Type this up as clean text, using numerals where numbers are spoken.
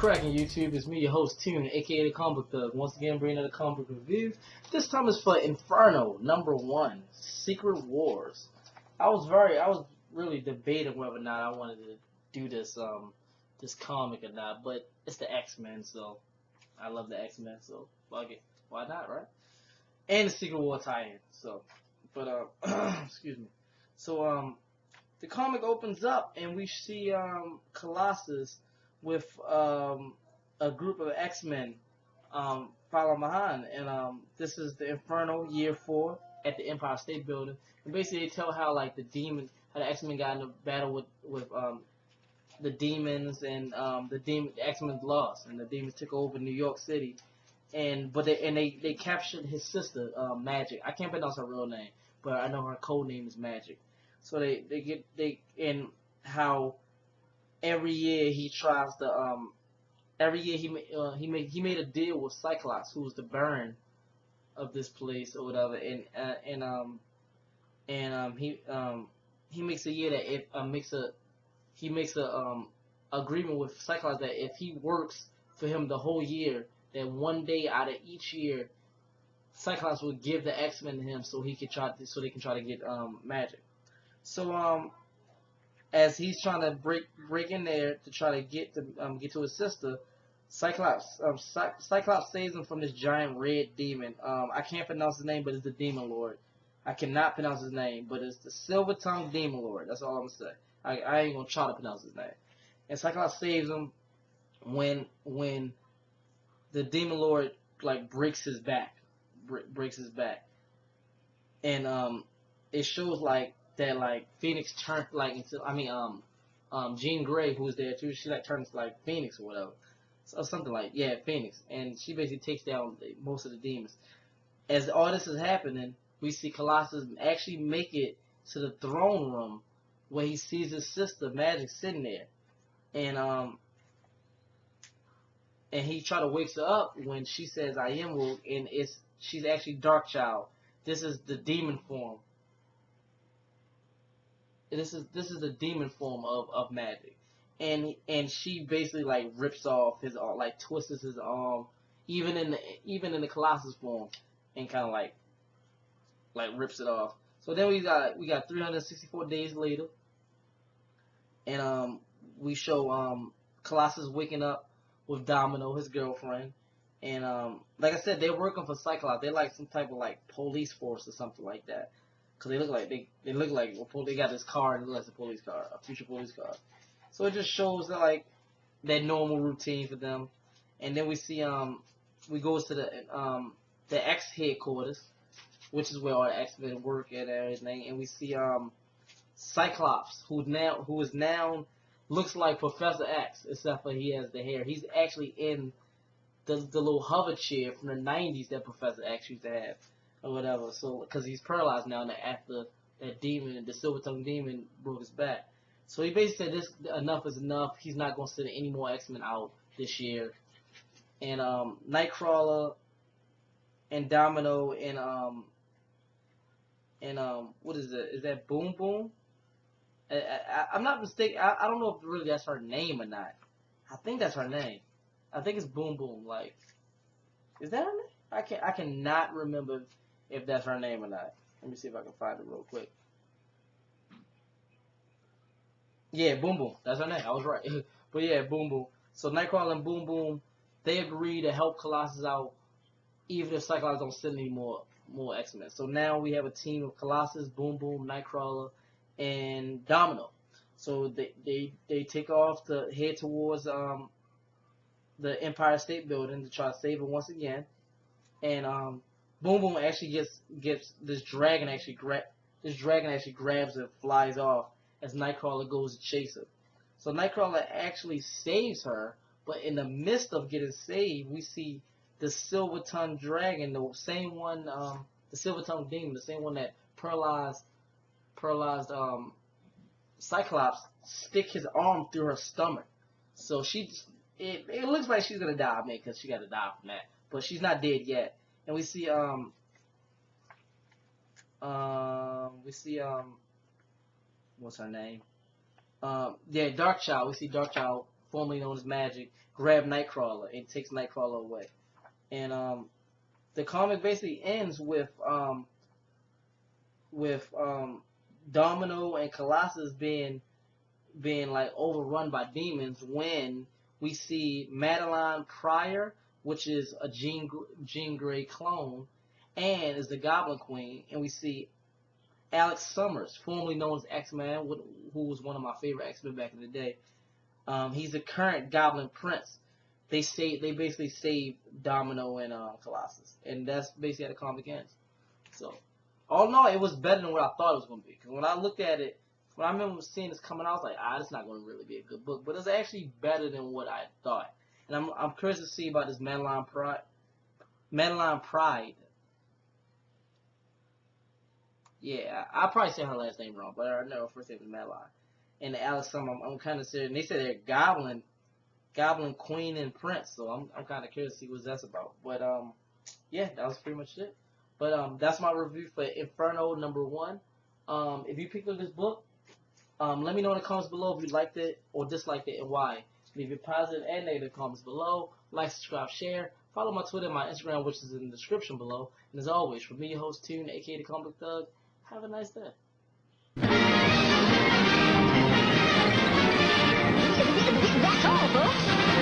cracking, YouTube? It's me, your host, Tune, aka the Comic Book Thug. Once again, bringing another comic book review. This time is for Inferno, #1, Secret Wars. I was really debating whether or not I wanted to do this comic or not, but it's the X-Men, so I love the X-Men, so fuck it. Why not, right? And the Secret War tie-in, so, but, excuse me. So, the comic opens up and we see, Colossus with a group of X-Men following behind, and this is the Inferno Year 4 at the Empire State Building. And basically, they tell how like how the X-Men got in a battle with the demons, and the X-Men lost, and the demons took over New York City, but they captured his sister, Magic. I can't pronounce her real name, but I know her code name is Magic. So and how every year he tries to every year he made a deal with Cyclops, who was the Baron of this place or whatever, and he makes a year that he makes a agreement with Cyclops that if he works for him the whole year, that one day out of each year, Cyclops will give the X-Men to him so they can try to get Magic. So as he's trying to break in there to try to get to his sister, Cyclops saves him from this giant red demon. I can't pronounce his name, but it's the Demon Lord. I cannot pronounce his name, but it's the Silver-Tongued Demon Lord. That's all I'm gonna say. I ain't gonna try to pronounce his name. And Cyclops saves him when the Demon Lord like breaks his back, and it shows like that like Phoenix turned like into Jean Grey, who was there too. She like turns like Phoenix or whatever, so something like Phoenix, and she basically takes down most of the demons. As all this is happening, we see Colossus actually make it to the throne room where he sees his sister Magic sitting there, and he try to wakes her up when she says "I am woke," and she's actually Darkchild. This is the demon form. This is the demon form of Magic, and she basically like rips off his arm, like twists his arm, even in the Colossus form, and kind of like rips it off. So then we got 364 days later, and we show Colossus waking up with Domino, his girlfriend, and like I said, they're working for Cyclops. They're like some type of like police force or something like that. Cause they look like they got this car and it looks like a police car, a future police car. So it just shows that like their normal routine for them. And then we see we go to the X headquarters, which is where all the X-Men work and everything. And we see Cyclops, who is now looks like Professor X, except for he has the hair. He's actually in the little hover chair from the '90s that Professor X used to have, or whatever. So, because he's paralyzed now, after that demon, the Silver-Tongued Demon, broke his back. So he basically said, "This enough is enough. He's not going to send any more X-Men out this year." And Nightcrawler and Domino and what is it? Is that Boom Boom? I'm not mistaken. I don't know if really that's her name or not. I think that's her name. I think it's Boom Boom. Like, is that her name? I cannot remember if that's her name or not. Let me see if I can find it real quick. Yeah, Boom Boom. That's her name. I was right. But yeah, Boom Boom. So Nightcrawler and Boom Boom, they agree to help Colossus out, even if Cyclops don't send any more X-Men. So now we have a team of Colossus, Boom Boom, Nightcrawler, and Domino. So they take off to head towards the Empire State Building to try to save it once again. And Boom Boom actually gets this dragon actually grabs and flies off as Nightcrawler goes to chase her. So Nightcrawler actually saves her, but in the midst of getting saved, we see the Silver-Tongued Dragon, the same one, the Silver-Tongued Demon, the same one that paralyzed Cyclops, stick his arm through her stomach. So it looks like she's gonna die, man, because she got to die from that. But she's not dead yet. And we see what's her name? Darkchild. We see Darkchild formerly known as Magic, grab Nightcrawler and takes Nightcrawler away. And the comic basically ends with Domino and Colossus being like overrun by demons when we see Madeline Pryor, which is a Jean Grey clone, and is the Goblin Queen, and we see Alex Summers, formerly known as X-Man, who was one of my favorite X-Men back in the day. He's the current Goblin Prince. They basically saved Domino and Colossus, and that's basically how the comic ends. So, all in all, it was better than what I thought it was going to be. Because when I looked at it, when I remember seeing this coming out, I was like, this is not going to really be a good book. But it's actually better than what I thought. And I'm curious to see about this Madeline Pride. Yeah, I probably said her last name wrong, but I know her first name was Madeline. And the Alex Summer, I'm kind of serious. And they said they're Goblin Queen and Prince, so I'm kind of curious to see what that's about. But yeah, that was pretty much it. But that's my review for Inferno #1. If you picked up this book, let me know in the comments below if you liked it or disliked it and why. Leave your positive and negative comments below. Like, subscribe, share. Follow my Twitter and my Instagram, which is in the description below. And as always, from me, your host, Tune, aka the Comic Thug, have a nice day. That's all, folks.